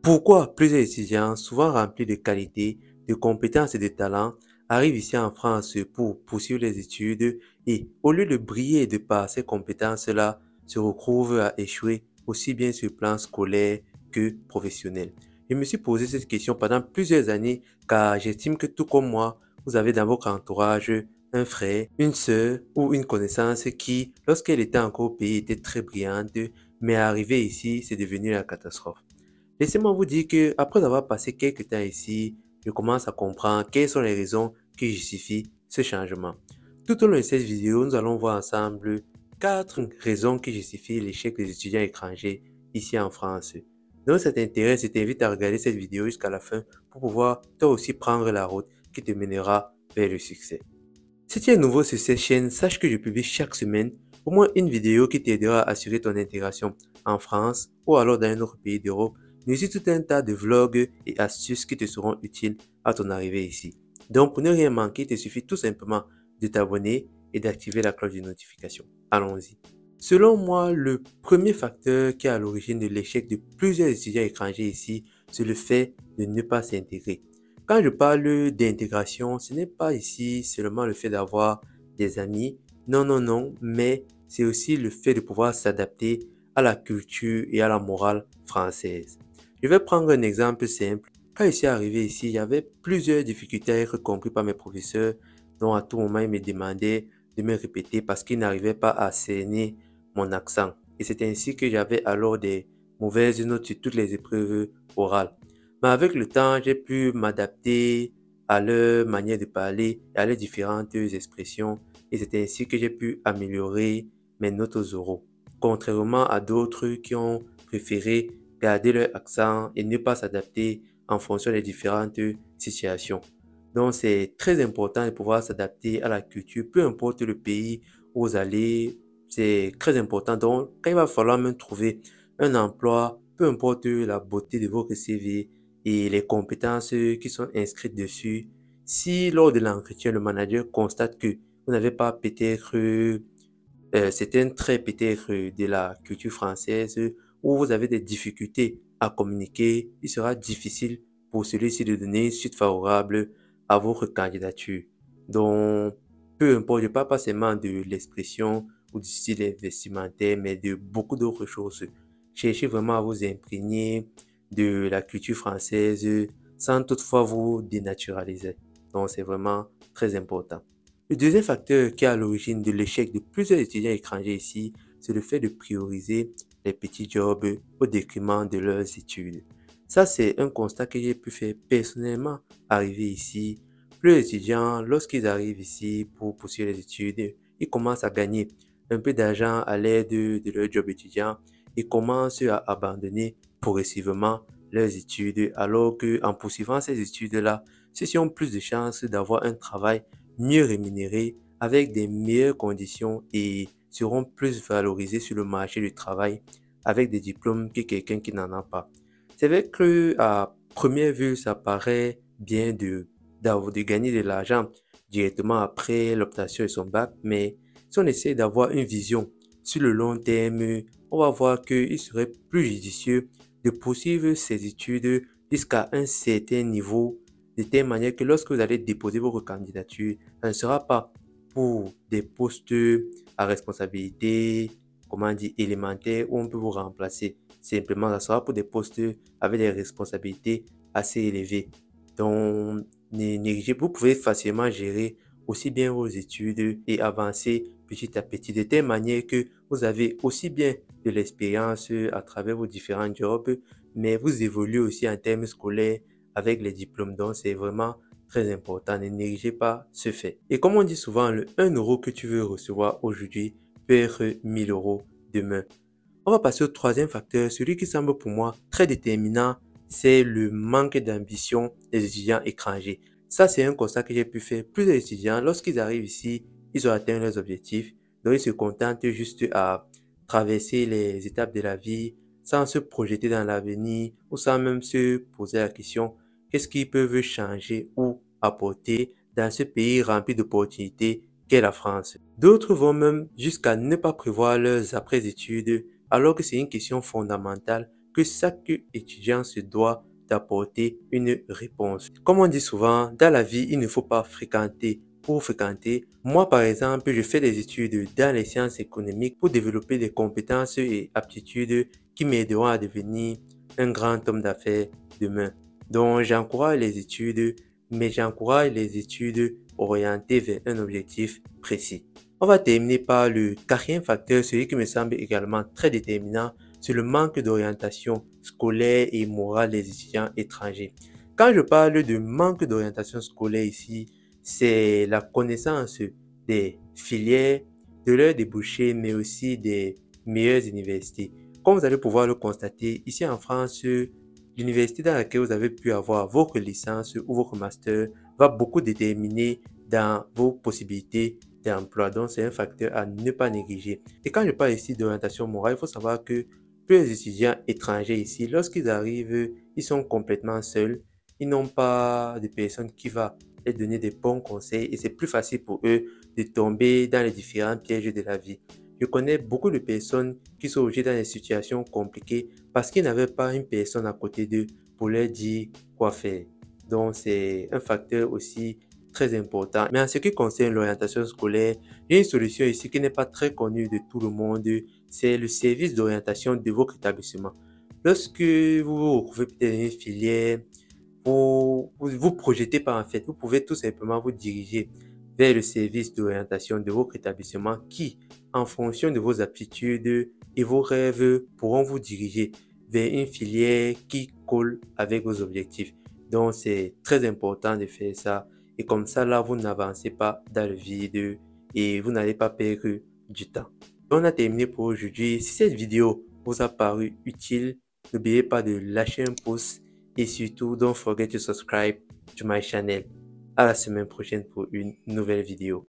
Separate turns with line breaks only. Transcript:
Pourquoi plusieurs étudiants, souvent remplis de qualités, de compétences et de talents, arrivent ici en France pour poursuivre les études et, au lieu de briller de par ces compétences-là, se retrouvent à échouer aussi bien sur le plan scolaire que professionnel? Je me suis posé cette question pendant plusieurs années car j'estime que tout comme moi, vous avez dans votre entourage un frère, une sœur ou une connaissance qui, lorsqu'elle était encore au pays, était très brillante, mais arrivée ici, c'est devenu la catastrophe. Laissez-moi vous dire que après avoir passé quelques temps ici, je commence à comprendre quelles sont les raisons qui justifient ce changement. Tout au long de cette vidéo, nous allons voir ensemble 4 raisons qui justifient l'échec des étudiants étrangers ici en France. Donc, si ça t'intéresse, je t'invite à regarder cette vidéo jusqu'à la fin pour pouvoir toi aussi prendre la route qui te mènera vers le succès. Si tu es nouveau sur cette chaîne, sache que je publie chaque semaine au moins une vidéo qui t'aidera à assurer ton intégration en France ou alors dans un autre pays d'Europe, mais aussi tout un tas de vlogs et astuces qui te seront utiles à ton arrivée ici. Donc pour ne rien manquer, il te suffit tout simplement de t'abonner et d'activer la cloche de notification. Allons-y. Selon moi, le premier facteur qui est à l'origine de l'échec de plusieurs étudiants étrangers ici, c'est le fait de ne pas s'intégrer. Quand je parle d'intégration, ce n'est pas ici seulement le fait d'avoir des amis. Non, non, non, mais c'est aussi le fait de pouvoir s'adapter à la culture et à la morale française. Je vais prendre un exemple simple. Quand je suis arrivé ici, il y avait plusieurs difficultés à être compris par mes professeurs, dont à tout moment ils me demandaient de me répéter parce qu'ils n'arrivaient pas à cerner mon accent. Et c'est ainsi que j'avais alors des mauvaises notes sur toutes les épreuves orales. Mais avec le temps, j'ai pu m'adapter à leur manière de parler et à leurs différentes expressions. Et c'est ainsi que j'ai pu améliorer mes notes aux oraux. Contrairement à d'autres qui ont préféré garder leur accent et ne pas s'adapter en fonction des différentes situations. Donc c'est très important de pouvoir s'adapter à la culture, peu importe le pays où vous allez, c'est très important. Donc quand il va falloir même trouver un emploi, peu importe la beauté de votre CV, et les compétences qui sont inscrites dessus. Si lors de l'entretien, le manager constate que vous n'avez pas peut-être certains traits peut-être de la culture française ou vous avez des difficultés à communiquer, il sera difficile pour celui-ci de donner une suite favorable à votre candidature. Donc, peu importe, je ne parle pas seulement de l'expression ou du style vestimentaire, mais de beaucoup d'autres choses. Cherchez vraiment à vous imprégner de la culture française sans toutefois vous dénaturaliser. Donc, c'est vraiment très important. Le deuxième facteur qui est à l'origine de l'échec de plusieurs étudiants étrangers ici, c'est le fait de prioriser les petits jobs au détriment de leurs études. Ça, c'est un constat que j'ai pu faire personnellement arriver ici. Plusieurs étudiants, lorsqu'ils arrivent ici pour poursuivre les études, ils commencent à gagner un peu d'argent à l'aide de leur job étudiant et commencent à abandonner progressivement leurs études, alors qu'en poursuivant ces études-là, ceux-ci ont plus de chances d'avoir un travail mieux rémunérés, avec des meilleures conditions et seront plus valorisés sur le marché du travail avec des diplômes que quelqu'un qui n'en a pas. C'est vrai que à première vue, ça paraît bien de gagner de l'argent directement après l'obtention de son bac, mais si on essaie d'avoir une vision sur le long terme, on va voir qu'il serait plus judicieux de poursuivre ses études jusqu'à un certain niveau de telle manière que lorsque vous allez déposer votre candidature, ça ne sera pas pour des postes à responsabilité, comment dire, élémentaire où on peut vous remplacer. Simplement, ça sera pour des postes avec des responsabilités assez élevées. Donc, négligez, vous pouvez facilement gérer aussi bien vos études et avancer petit à petit de telle manière que vous avez aussi bien de l'expérience à travers vos différents jobs, mais vous évoluez aussi en termes scolaires avec les diplômes. Donc, c'est vraiment très important. Ne négligez pas ce fait. Et comme on dit souvent, le 1 euro que tu veux recevoir aujourd'hui peut être 1000 euros demain. On va passer au troisième facteur, celui qui semble pour moi très déterminant, c'est le manque d'ambition des étudiants étrangers. Ça, c'est un constat que j'ai pu faire. Plusieurs étudiants, lorsqu'ils arrivent ici, ils ont atteint leurs objectifs. Donc, ils se contentent juste à traverser les étapes de la vie sans se projeter dans l'avenir ou sans même se poser la question qu'est-ce qu'ils peuvent changer ou apporter dans ce pays rempli d'opportunités qu'est la France. D'autres vont même jusqu'à ne pas prévoir leurs après-études alors que c'est une question fondamentale que chaque étudiant se doit d'apporter une réponse. Comme on dit souvent, dans la vie, il ne faut pas fréquenter pour fréquenter. Moi, par exemple, je fais des études dans les sciences économiques pour développer des compétences et aptitudes qui m'aideront à devenir un grand homme d'affaires demain. Donc, j'encourage les études, mais j'encourage les études orientées vers un objectif précis. On va terminer par le quatrième facteur, celui qui me semble également très déterminant, c'est le manque d'orientation scolaire et morale des étudiants étrangers. Quand je parle de manque d'orientation scolaire ici, c'est la connaissance des filières, de leurs débouchés, mais aussi des meilleures universités. Comme vous allez pouvoir le constater, ici en France, l'université dans laquelle vous avez pu avoir votre licence ou votre master va beaucoup déterminer dans vos possibilités d'emploi. Donc, c'est un facteur à ne pas négliger. Et quand je parle ici d'orientation morale, il faut savoir que les étudiants étrangers ici, lorsqu'ils arrivent, ils sont complètement seuls. Ils n'ont pas de personne qui va leur donner des bons conseils et c'est plus facile pour eux de tomber dans les différents pièges de la vie. Je connais beaucoup de personnes qui sont obligées dans des situations compliquées parce qu'ils n'avaient pas une personne à côté d'eux pour leur dire quoi faire. Donc, c'est un facteur aussi très important. Mais en ce qui concerne l'orientation scolaire, il y a une solution ici qui n'est pas très connue de tout le monde. C'est le service d'orientation de votre établissement. Lorsque vous vous retrouvez peut-être dans une filière, vous projetez pas en fait, vous pouvez tout simplement vous diriger vers le service d'orientation de votre établissement qui, en fonction de vos aptitudes et vos rêves, pourront vous diriger vers une filière qui colle avec vos objectifs. Donc, c'est très important de faire ça. Et comme ça, là, vous n'avancez pas dans le vide et vous n'allez pas perdre du temps. On a terminé pour aujourd'hui. Si cette vidéo vous a paru utile, n'oubliez pas de lâcher un pouce et surtout, don't forget to subscribe to my channel. À la semaine prochaine pour une nouvelle vidéo.